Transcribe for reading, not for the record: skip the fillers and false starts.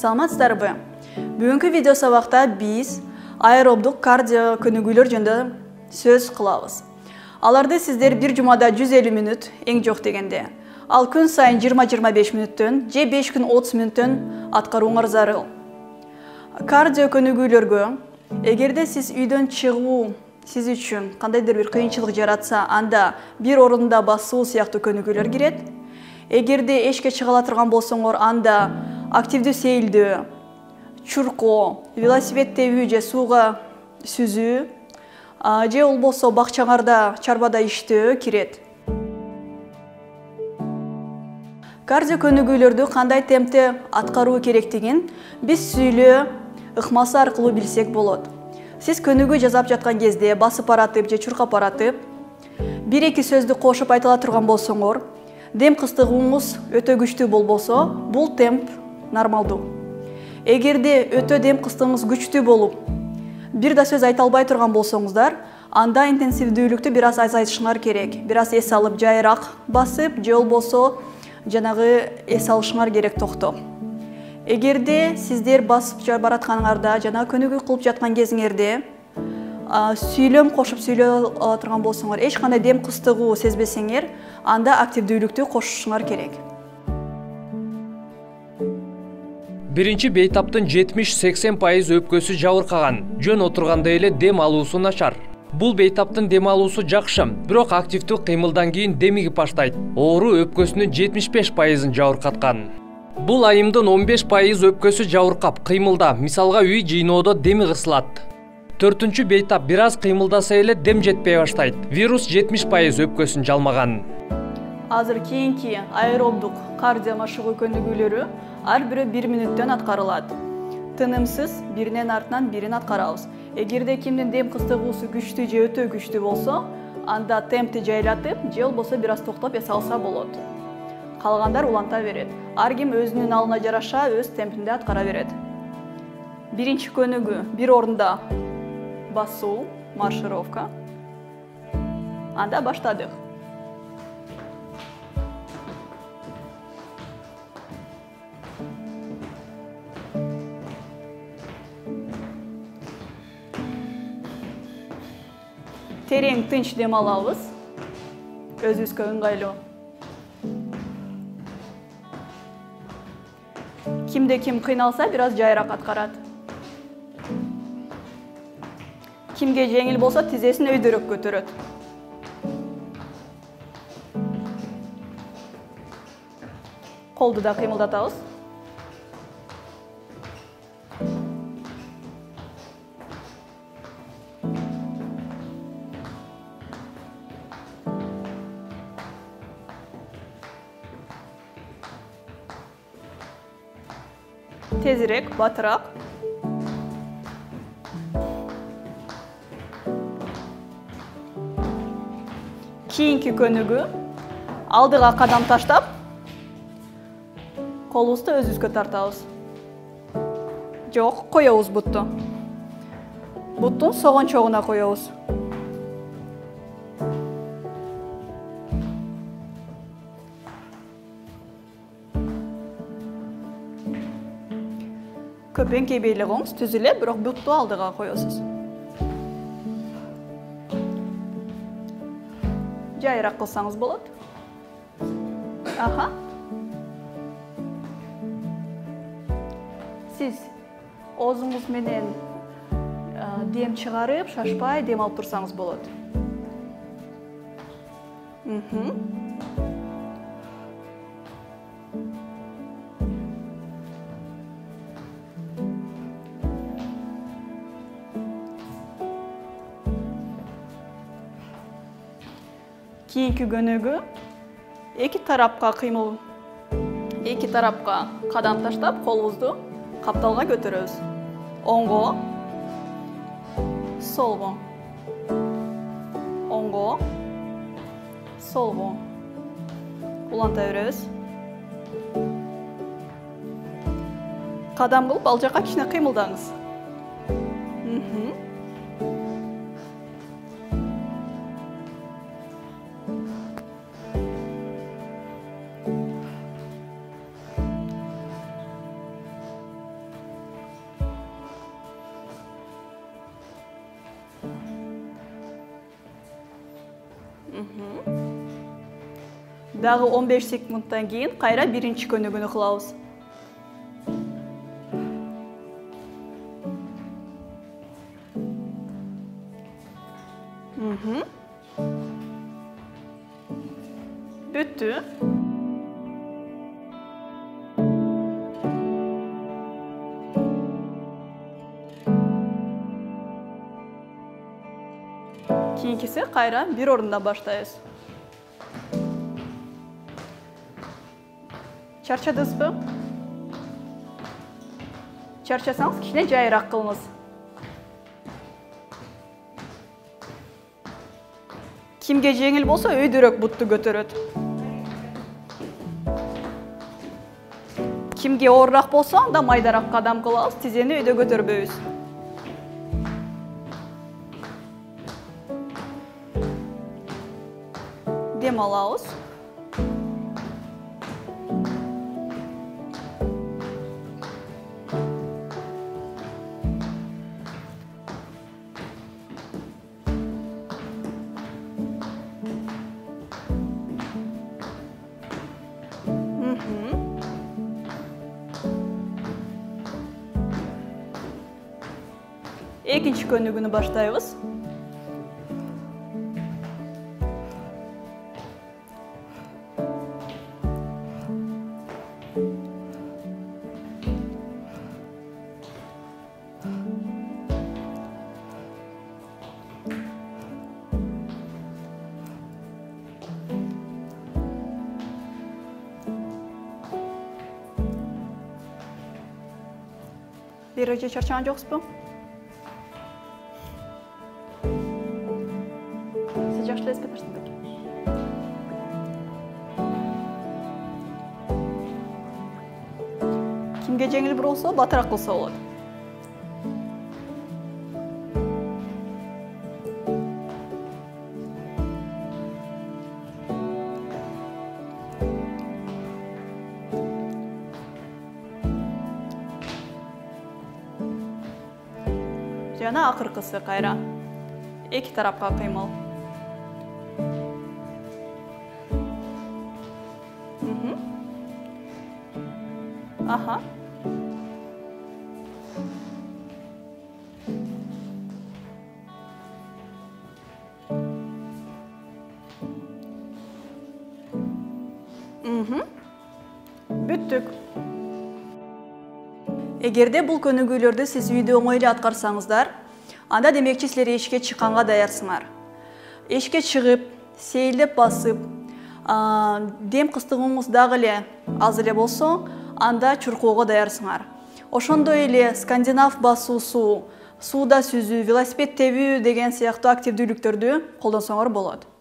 Саламатсыздарбы? Бүгүнкү видео сабакта биз аэробдук кардио көнүгүүлөр жөнүндө сөз кылабыз. Аларды сиздер бир жумада 150 мүнөт эң жок дегенде, ал күн сайын 20-25 мүнөттөн же 5 күн 30 мүнөттөн аткарууңар зарыл. Кардио көнүгүүлөргө эгерде сиз үйдөн чыгуу сиз үчүн кандайдыр бир кыйынчылык жаратса, анда бир орунда басуу сыяктуу көнүгүүлөр кирет. Эгерде эшикке чыга турган болсоңор, анда активдүү сейилдөө, чуркоо, велосипед тебүү же сууга сүзүү, же болбосо бакчаңарда чарбада иштөө кирет. Кардио көнүгүүлөрдү кандай темпте аткаруу керектигин биз сүйлөө ыкмасы аркылуу билсек болот. Сиз көнүгүү жасап жаткан кезде басып баратып же чуркап баратып, бир-эки сөздү кошуп айтыла турган болсоңор, дем кыстыгууңуз өтө күчтүү болбосо, бул темп нормалдуу. Эгерде өтө дем кыстыгыңыз күчтүү болуп, бир да сөз айта албай турган болсоңуздар, анда интенсивдүүлүктү бир аз азайтышыңар керек. Бир аз эс алып, жайыраак басып, же болбосо жанагы эс алышыңар керек токто. Эгерде сиздер басып баратканыңарда, жана көнүгүү кылып жаткан кезиңерде сүйлөм кошуп сүйлөй турган болсоңор, эч кандай дем кыстыгуу сезбесеңер, анда активдүүлүктү кошушуңар керек. Биринчи бейтаптын 70-80% өпкөсү жабыркаган, жөн отурганда эле дем алуусу начар. Бул бейтаптын дем алуусу жакшы, бирок активдүү кыймылдан кийин демигип баштайт. Оору өпкөсүнүн 75%-ын жабыркаткан. Бул айымдын 15% өпкөсү жабыркап, кыймылда, мисалга үй жыйноодо деми кысылат. Төртүнчү бейтап бир аз кыймылдаса эле дем жетпей баштайт. Вирус 70% өпкөсүн жалмаган. Азыр кийинки аэробдук кардио машыгуу көнүгүүлөрү ар бирөө 1 мүнөттөн аткарылат. Тынымсыз биринен артынан бирин аткарабыз. Эгерде кимдин дем кыстыгуусу күчтүү же өтө күчтүү болсо, анда темпти жайлатып, же болбосо бир аз токтоп эс алса болот. Калгандар уланта берет. Ар ким өзүнүн алына жараша өз темпинде аткара берет. Биринчи көнүгүү бир орунда басуу, маршировка. Анда баштадык. Терең тынч дем алабыз. Өзүбүзгө ыңгайлуу. Кимде ким кыйналса, бир аз жайыраак аткарат. Кимге жеңил болсо, тизесин өйдөрөөк көтөрөт. Колду да кыймылдатабыз. Тезирээк, батыраак. Кийинки көнүгүү алдыга кадам таштап, колубузду өзүбүзгө тартабыз. Жок, коебуз бутту. Буттун согончогуна коебуз. Көпөңкей белегиңиз түзүлө, бирок бутту алдыга коесуз. Жайыраак кылсаңыз болот. Сиз оозуңуз менен дем чыгарып, шашпай дем алып турсаңыз болот. Кийинки көнүгүү эки тарапка кыймыл, эки тарапка кадам таштап, колубузду капталга көтөрөбүз. Оңго, солго, оңго, солго. Уланта беребиз. Кадам кылып, ал жака кичине кыймылдаңыз. Дагы 15 секундтан кейін кайра биринчи көнүгүүнү кылабыз. Бүттү. Кийинкиси кайра бир орунда баштайбыз. Чарчадыңызбы? Чарчасаңыз кичине жайыраак кылыңыз. Кимге жеңил болсо өйдөрөөк бутту көтөрөт. Кимге оорураак болсо, анда майдараак кадам кылабыз, тизени өйдө көтөрбөйбүз. Дем алабыз. Экинчи көнүгүүнү баштайбыз. Биринчи чарчаган жоксузбу? Кимге жеңил болсо, батыраак кылса болот. Жана акыркысы кайра эки тарапка кыймыл. Aha. Бүттүк. Эгерде бул көнүгүүлөрдү сиз үйдө оңой эле аткарсаңыздар, анда демекчи силер эшикке чыкканга даярсыңар. Эшикке чыгып, сейилдеп басып, дем кыстыгыңыз дагы эле аз эле болсо, анда чуркоого даярсыңар. Ошондой эле скандинав басуусу, сууда сүзүү, велосипед тебүү деген сыяктуу активдүүлүктөрдү колдонсоңор болот.